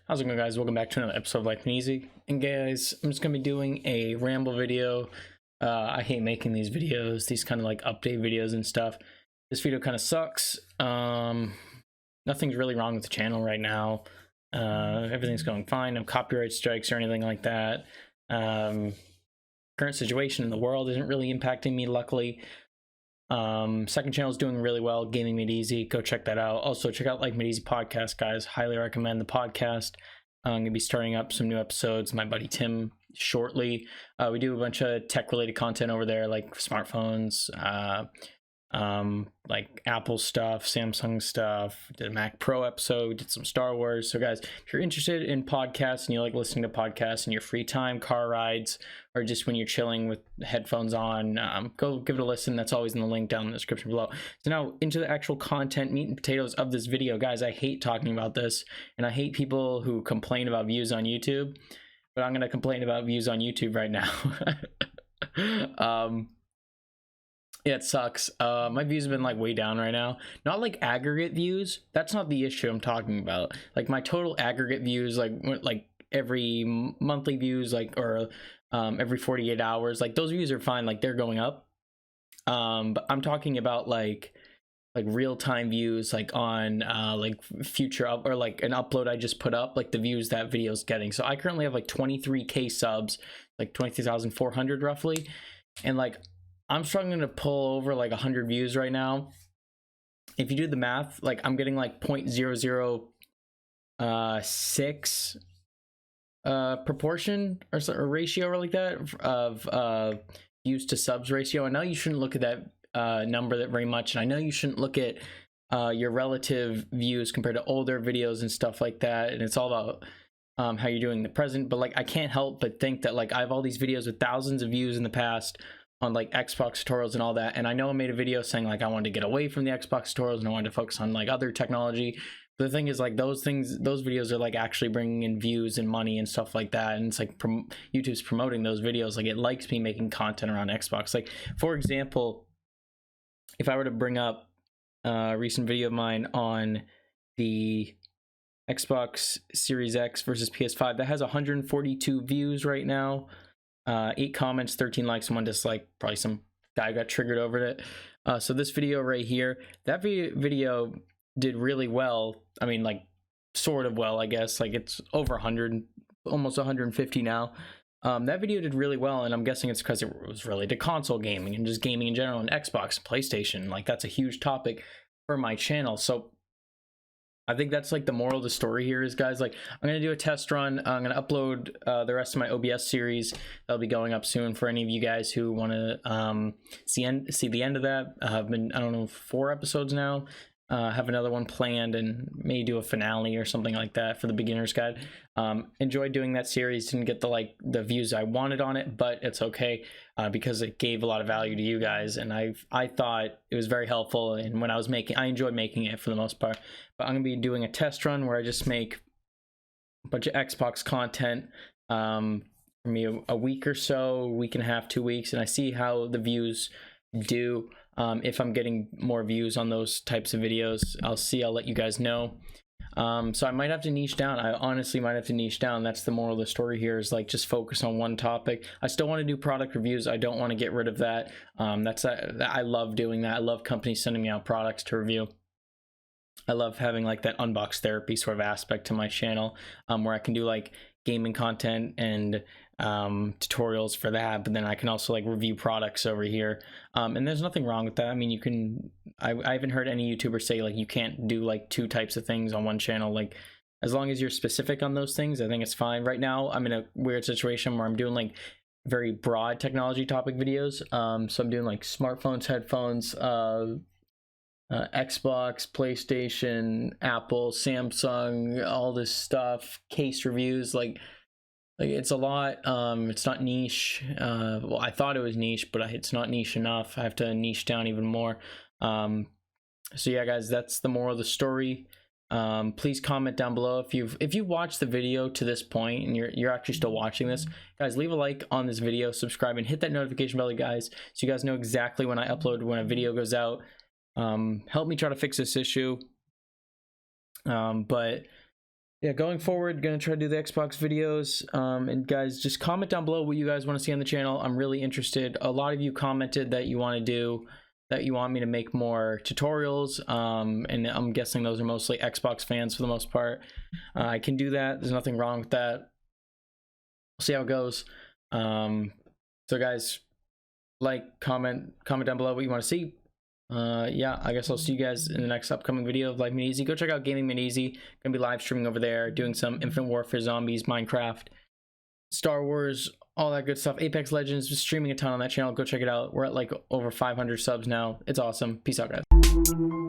How's it going, guys? Welcome back to another episode of Life and Easy. And guys, I'm just gonna be doing a ramble video. I hate making these videos, these kind of like update videos and stuff. This video kind of sucks. Nothing's really wrong with the channel right now. Everything's going fine. No copyright strikes or anything like that. Current situation in the world isn't really impacting me, luckily. Second channel is doing really well, Gaming Made Easy. Go check that out. Also check out Life Made Easy podcast, guys. Highly recommend the podcast. I'm gonna be starting up some new episodes, my buddy Tim, shortly. We do a bunch of tech related content over there, like smartphones, like Apple stuff, Samsung stuff. Did a Mac Pro episode, did some Star Wars. So guys, if you're interested in podcasts and you like listening to podcasts in your free time, car rides, or just when you're chilling with headphones on, go give it a listen. That's always in the link down in the description below. So now into the actual content, meat and potatoes of this video. Guys, I hate talking about this, and I hate people who complain about views on YouTube, but I'm gonna complain about views on YouTube right now. Yeah, it sucks. My views have been like way down right now. Not like aggregate views. That's not the issue I'm talking about. Like my total aggregate views, like every monthly views, like or every 48 hours, like those views are fine. Like they're going up. But I'm talking about like real-time views, like on like future up or like an upload I just put up, like the views that video's getting. So I currently have like 23k subs, like 23,400 roughly, and like I'm struggling to pull over like 100 views right now. If you do the math, like I'm getting like 0.006 proportion or ratio or like that of views to subs ratio. I know you shouldn't look at that number that very much, and I know you shouldn't look at your relative views compared to older videos and stuff like that, and it's all about how you're doing in the present. But like I can't help but think that like I have all these videos with thousands of views in the past on like Xbox tutorials and all that, and I know I made a video saying like I wanted to get away from the Xbox tutorials and I wanted to focus on like other technology. But the thing is, like those videos are like actually bringing in views and money and stuff like that, and it's like YouTube's promoting those videos. Like it likes me making content around Xbox. Like for example, if I were to bring up a recent video of mine on the Xbox Series X versus PS5, that has 142 views right now. 8 comments, 13 likes, and 1 dislike. Probably some guy got triggered over it. So this video right here, that video did really well. I mean, like sort of well, I guess. Like it's over 100, almost 150 now. That video did really well, and I'm guessing it's because it was related to console gaming and just gaming in general, and Xbox, PlayStation. Like that's a huge topic for my channel. So I think that's like the moral of the story here is, guys, like I'm going to do a test run. I'm going to upload the rest of my OBS series. That'll be going up soon for any of you guys who want to see the end of that. I've been, I don't know, 4 episodes now. Have another one planned and maybe do a finale or something like that for the beginner's guide. Enjoyed doing that series. Didn't get the views I wanted on it, but it's okay because it gave a lot of value to you guys, and I thought it was very helpful. And when I enjoyed making it for the most part. But I'm gonna be doing a test run where I just make a bunch of Xbox content for me a week or so, week and a half, 2 weeks, and I see how the views do. If I'm getting more views on those types of videos, I'll let you guys know. So I might have to niche down. I honestly might have to niche down. That's the moral of the story here, is like just focus on one topic. I still want to do product reviews. I don't want to get rid of that. I love doing that. I love companies sending me out products to review. I love having like that unbox therapy sort of aspect to my channel, where I can do like gaming content and tutorials for that, but then I can also like review products over here, and there's nothing wrong with that. I mean, you can, I haven't heard any YouTuber say like you can't do like 2 types of things on one channel. Like as long as you're specific on those things, I think it's fine. Right now I'm in a weird situation where I'm doing like very broad technology topic videos. So I'm doing like smartphones, headphones, Xbox, PlayStation, Apple, Samsung, all this stuff, case reviews. Like it's a lot. It's not niche. Well, I thought it was niche, but it's not niche enough. I have to niche down even more. So yeah, guys, that's the moral of the story. Please comment down below if you've watched the video to this point and you're actually still watching this. Guys, leave a like on this video, subscribe, and hit that notification bell, guys, so you guys know exactly when I upload, when a video goes out. Help me try to fix this issue. But yeah, going forward, gonna try to do the Xbox videos. And guys, just comment down below what you guys want to see on the channel. I'm really interested. A lot of you commented that you want me to make more tutorials. And I'm guessing those are mostly Xbox fans for the most part. I can do that. There's nothing wrong with that. We'll see how it goes. So guys, comment down below what you want to see. Yeah, I guess I'll see you guys in the next upcoming video of Life Made Easy. Go check out Gaming Made Easy. Gonna be live streaming over there, doing some Infinite Warfare, Zombies, Minecraft, Star Wars, all that good stuff. Apex Legends, just streaming a ton on that channel. Go check it out. We're at like over 500 subs now. It's awesome. Peace out, guys.